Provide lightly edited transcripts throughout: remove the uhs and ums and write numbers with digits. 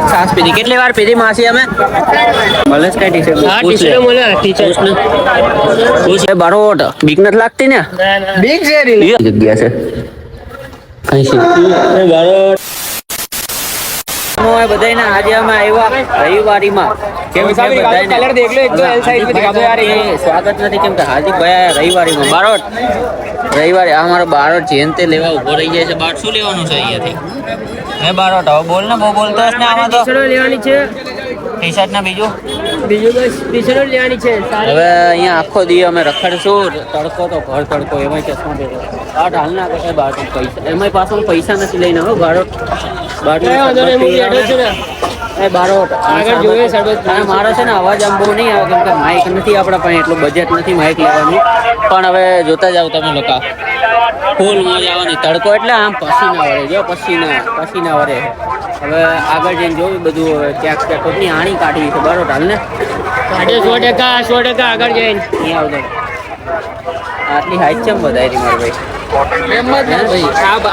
Glass છાસ પીધી. કેટલી વાર પીધી માસી અમે? મળે જ કઈ ટીચર બારોટ બીક નથી લાગતી ને? બીક છે જગ્યા છે કઈ છે બારોટ બધાને આજે અમે આવ્યા રવિવારીમાં. કેમ કે સ્વાગત નથી કેમ કે હાર્દિક ભાઈ રવિવારીમાં બારોટ રવિવારે આ મારો બારોટ જેન તે લેવા ઉભો રહી જાય છે. બાર શું લેવાનું છે અહીંયાથી? હે બારોટ હવે બોલ ને, બહુ બોલતો હશ ને. આમાં તો લેવાની છે ટી શર્ટ ને બીજું બસ ટી શર્ટ લેવાની છે. હવે અહીંયા આખો દી અમે રખડશું. તડકો તો ભર તડકો, એમાં ચશ્મા પહેરો બાટ હાલ ના કરે બાર પૈસા એમાં પાછળ પૈસા નથી લઈને હવે બારોટ મારો છે ને અવાજ આમ બહુ નહીં આવે કેમ કે માઇક નથી આપણા પાસે, એટલું બજેટ નથી માઇક લેવાનું. પણ હવે જોતા જાવ તમે લોકો, ફૂલ મોજ આવવાની. તડકો એટલે આમ પસીના વળે, જો પસીના વળે. હવે આગળ જઈને જોયું બધું. હવે ક્યાંક કોઈની આણી કાઢવી છે બારોટ હાલ ને 100% આગળ જઈને નહીં આવતો. આટલી હાઈટ છે બધાય મારે ભાઈ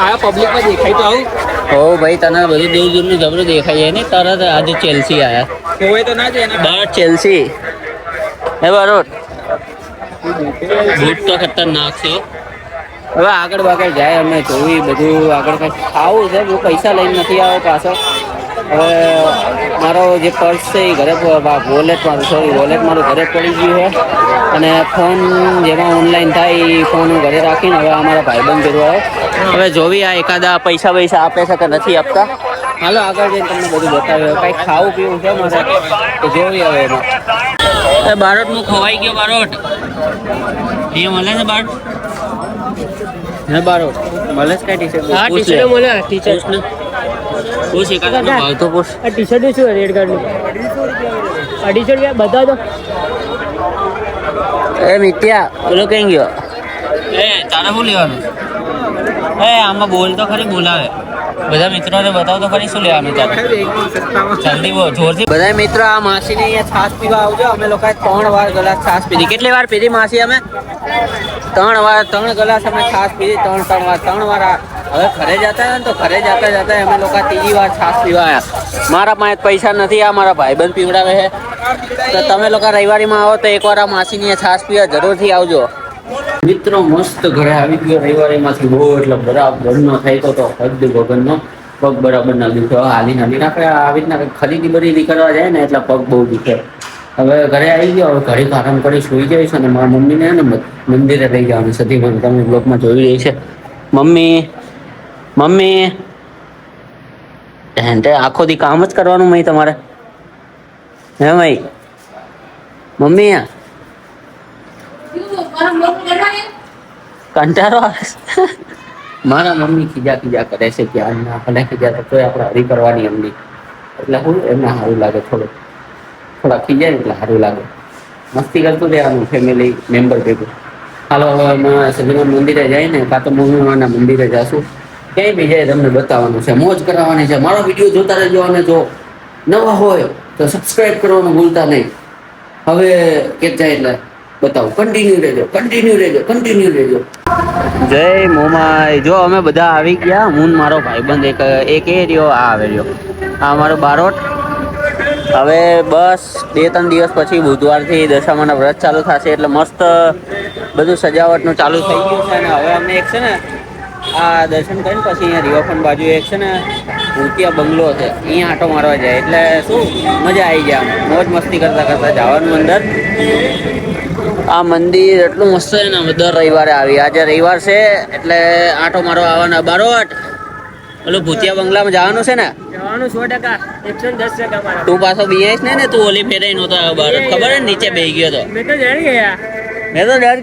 આ પબ્લિક માં દેખાય તો આવું. હો ભાઈ તને બધું દૂર દૂર નું જબરું દેખાય છે ને. તરત આજે ચેલ્સી આયા હોય તો ના જાય બાર ચેલ્સી. હે બારોટ બૂટ તો ખતરનાક છે. હવે આગળ જાય અમે જોઈ બધું. આગળ કઈ ખાવું છે, બહુ પૈસા લઈને નથી આવે પાછો. હવે મારો જે પર્સ છે એ ઘરે વોલેટ મારું ઘરે પડી ગયું છે. અને ફોન જેમાં ઓનલાઈન થાય એ ફોન હું ઘરે રાખીને હવે અમારા ભાઈબંધ જોડવા આવ્યો. હવે જોવી આ એકાદા પૈસા આપે છે કે નથી આપતા. હાલો આગળ જઈને તમને બધું બતાવ્યું. કંઈક ખાવું પીવું છે મારે તો જોવી હવે એમાં. બારોટ હું ખવાઈ ગયો બારોટ. એ મળે છે બારોટ? હે બારોટ મળે જ કઈ ટી-શર્ટ? હા ટી-શર્ટ મળે. ટી-શર્ટ ને પૂછ એકાદા ભાવ તો પૂછ. આ ટી-શર્ટ શું રેડ કાર્ડનું? 250 રૂપિયા બતા દો. એ મિત્યા બોલો કઈ ગયો? તારે શું લેવાનું? આમાં બોલ તો ખરી, બોલાવે બધા મિત્રોને બતાવ તો ખરી શું લેવાનું તારે? જલ્દી બોલ જોરથી. બધા મિત્રો આ માસીને અહીંયા છાસ પીવા આવજો. અમે લોકોએ 3 વાર ગ્લાસ છાસ પીધી. કેટલી વાર પીધી માસી અમે? 3 વાર 3 ગ્લાસ અમે છાસ પીધી. 3 વાર. હવે ઘરે જતા ને તો ઘરે જતા અમે લોકો 3જી વાર છાસ પીવા આવ્યા. મારા પાસે પૈસા નથી, આ મારા ભાઈબંધ પીવડાવે છે. તો તમે લોકો રવિવારીમાં આવો તો એકવાર આ માસીની છાસ પીવા જરૂરથી આવજો. મિત્રો મસ્ત ઘરે આવી ગયો રવિવારીમાંથી. બહુ એટલે બરાબરનો થઈ તો હદ વગરનો. પગ બરાબર ના દુખે. હાલી આપણે આવી રીતના ખરીદી બરીદી કરવા જાય ને એટલે પગ બહુ દુખે. હવે ઘરે આવી ગયો. હવે ઘરે આરામ કરી સુઈ જઈશ. અને મારા મમ્મીને ને મંદિરે લઈ જવાનું સતી પણ તમે બ્લોગમાં જોઈ રહી છે. મમ્મી આખો દી કામ જ કરવાનું મય તમારે? હે મય મમ્મી કંટાળો આવે? મારા મમ્મી ખીજા કરે છે ક્યાં ના ભલે ખીજા તો આપણે હરી કરવાની એમની. એટલે હું એમને સારું લાગે, થોડા ખીજાય એટલે સારું લાગે. મસ્તી કરતું રહેવાનું ફેમિલી મેમ્બર ભેગું. હાલો હવે અમે સજીવન મંદિરે જાય ને કાં તો મમ્મીમાના મંદિરે જશું. ક્યાંય બી જાય તમને બતાવવાનું છે, મોજ કરાવવાની છે. મારો વિડીયો જોતા રહેજો. અને જો નવા હોય તો સબસ્ક્રાઈબ કરવાનું ભૂલતા નહીં. હવે કે જાય એટલે બતાવું. કન્ટિન્યુ રહેજો. જય મોમાઈ. જો અમે બધા આવી ગયા. હું મારો ભાઈબંધ એક એ રહ્યો, આ આવે રહ્યો, આ મારો બારોટ. હવે બસ 2-3 દિવસ પછી બુધવારથી દશામાના વ્રત ચાલુ થશે એટલે મસ્ત બધું સજાવટનું ચાલુ થઈ ગયું છે. અને હવે અમે એક છે ને આ દર્શન કરીને પછી અહીંયા રિવરફ્રન્ટ બાજુ એક છે ને ભૂતિયા બંગલો છે, અહીંયા આંટો મારવા જાય એટલે શું મજા આવી જાય. મોજ મસ્તી કરતા જવાનું અંદર. આ મંદિર એટલું મસ્ત છે ને. દર રવિવારે આવી. આજે રવિવાર છે એટલે આંટો મારવા આવવાના. બારોટ ઓલું ભૂતિયા બંગલામાં જવાનું છે ને? જવાનું 100%, 110%. તું પાછો બીએસ ને તું ઓલી ફેરાઈ નહોતો આવ્યો બારોટ, ખબર ને? નીચે બેસી ગયો તો. મેં તો ડર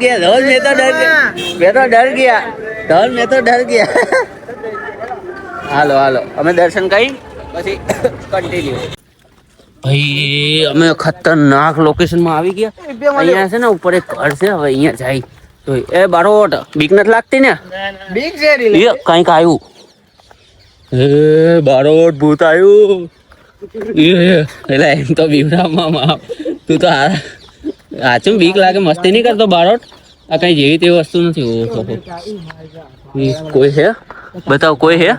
ગયા હાલો અમે દર્શન કરી પછી કન્ટિન્યુ. ભાઈ અમે ખતરનાક લોકેશનમાં આવી ગયા. અહીંયા છે ને ઉપર એક ઘર છે. હવે અહીંયા જાય તો એ બારોટ બીક નથી લાગતી ને? બીક છે કઈક આવ્યું. બારોટ ભૂત આવ્યું. એટલે એમ તો બીવડાવવામાં તું તો હાચું બીક લાગે. મસ્તી નહીં કરતો બારોટ. આ કઈ જેવી તેવી વસ્તુ નથી. કોઈ છે? બતાવ કોઈ છે?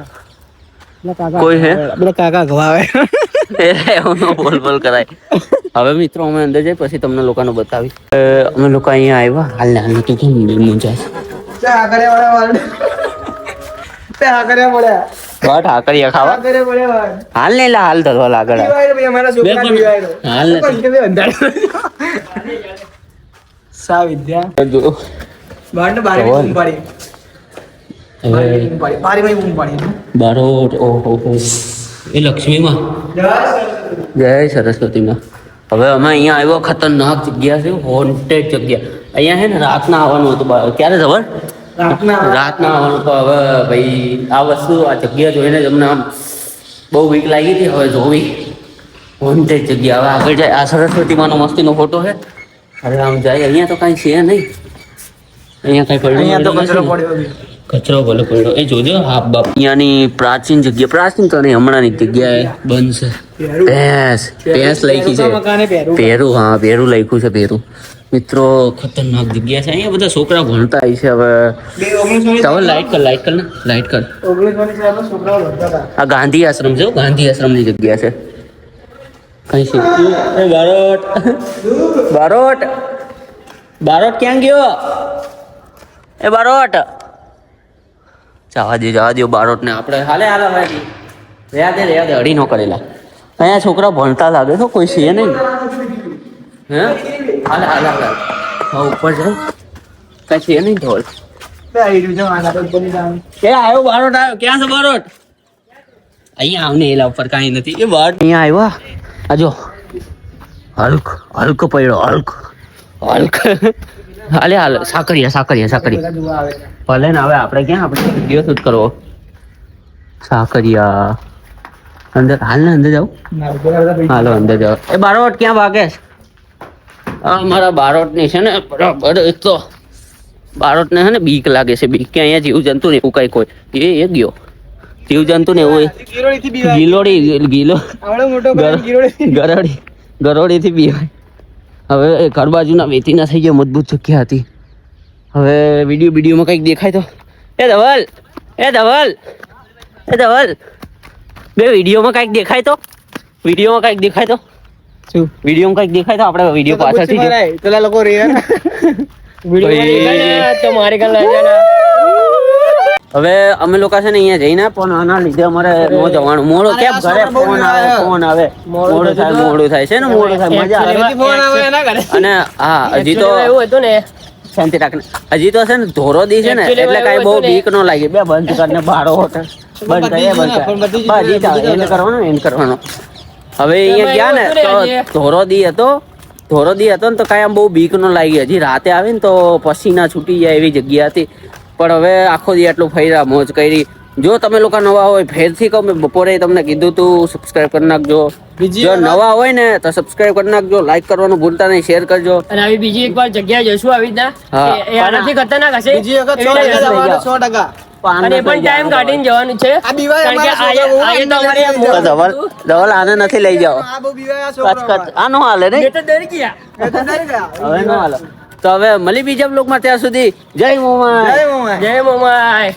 કાકા ગવાવે. એવું નો બોલ કરાય. હવે મિત્રો અમે અંદર જઈ પછી તમને લોકોને બતાવી. અમે લોકો અહીંયા આવ્યા હાલ તો કેમ મુંજાય વાટ હાકરિયા ખાવા હાલ ને હાલ ધરવા લાગળ હાલ બારોટ ઓહો એ લક્ષ્મીમાં જય સરસ્વતીમાં. હવે અમે અહીંયા આવ્યો ખતરનાક જગ્યા છે, હોન્ટેડ જગ્યા. અહીંયા છે ને રાતના આવવાનું હતું. ક્યારે ખબર? રાતના આવવાનું તો હવે ભાઈ આ વસ્તુ આ જગ્યા જોઈને જ અમને આમ બહુ બીક લાગી હતી. હવે જોવી હોન્ટેડ જગ્યા. હવે આગળ જાય. આ સરસ્વતીમાંનો મસ્તીનો ફોટો છે. હવે આમ જાય. અહીંયા તો કાંઈ છે નહીં. અહીંયા કાંઈ પડ્યું કચરો ભલે પડ્યો. એ જોજો હા બાપ. અહીંયાની પ્રાચીન જગ્યા, પ્રાચીન તો નહીં હમણાંની જગ્યાએ બંધ છે. ભેંસ લખી છે ભેરું. હા ભેરું લખ્યું છે ભેરું. મિત્રો ખતરનાક જગ્યા છે. અહીંયા બધા છોકરા ભણતા હોય છે. હવે ચાલો લાઈટ કર ને લાઈટ કર. આ ગાંધી આશ્રમ છે. ગાંધી આશ્રમની જગ્યા છે. કઈ છે બારોટ બારોટ ક્યાં ગયો? એ બારોટ જવા દો બારોટ ને. આપણે હાલે ભાઈ રહ્યા દે અડી નો કરેલા. અહીંયા છોકરા ભણતા લાગે તો કોઈ છે નહીં. હે હાલે હા ઉપર જાય કઈ છે નહીં. ઢોલ આવ્યો બારોટ આવ્યો. ક્યાં છે બારોટ? અહીંયા આવને એલા ઉપર કાંઈ નથી. એ બારોટ અહીંયા આવ્યા. આ જો હલક પડ્યો હલક હાલે સાકરિયા ભલે ને. હવે આપણે ક્યાં આપણે વિડીયો શૂટ કરવો? સાકરિયા અંદર હાલ ને અંદર જાવ. હાલો અંદર જાવ. એ બારોટ ક્યાં ભાગે? મારા બારોટ ની છે ને બરાબર. એક તો બારોટ ને છે ને બીક લાગે છે. બીક કે અહીંયા જીવ જંતુ ને એવું કઈ કોઈ એ ગયો જીવ જંતુ ને એવું ગરોડી થી બીવાય. હવે ઘર બાજુના વેતીના થઈ ગયા. મજબૂત જગ્યા હતી. હવે વિડીયોમાં કઈક દેખાય તો એ ધવલ બે વિડીયોમાં કઈક દેખાય તો આપણે વિડીયો પાછળથી પેલા લોકો હવે અમે લોકો છે ને અહીંયા જઈને પણ આના લીધે અમારે નો જવાનું. મોડો કેમ ઘરે ફોન આવે મોડું થાય છે ને મોડું થાય મજા આવે. અને હા હજી તો એવું હતું ને શાંતિ રાખને. હજી તો છે ને ધોરો દી છે ને એટલે કઈ બહુ બીક નો લાગી. બે બંધ કરીને બારો બંધ થાય એને કરવાનો. હવે અહીંયા ગયા ને તો ધોરો દી હતો ને તો કઈ આમ બહુ બીક નો લાગી. હજી રાતે આવે ને તો પસીના છૂટી જાય એવી જગ્યા હતી. પણ હવે આખો દી આટલું ફર્યા મોજ કરી. જો તમે લોકો નવા હોય ફેરથી કહું, મેં બપોરે તમને કીધું તું સબસ્ક્રાઇબ કરી નાખજો. જો નવા હોય ને તો સબસ્ક્રાઇબ કરી નાખજો, લાઈક કરવાનું ભૂલતા નહીં, શેર કરજો. અને આવી બીજી એક વાર જગ્યાએ જશું આવી રીતના. આનાથી ખતરનાક હશે. બીજી વખત 100% અને પણ ટાઈમ કાઢીને જવાનું છે. ધવલ આને નથી લઈ જાઓ. આ નો હાલે ને હવે નો હાલે. તો હવે મળી બીજા બ્લોગમાં. ત્યાં સુધી જય મોમાય.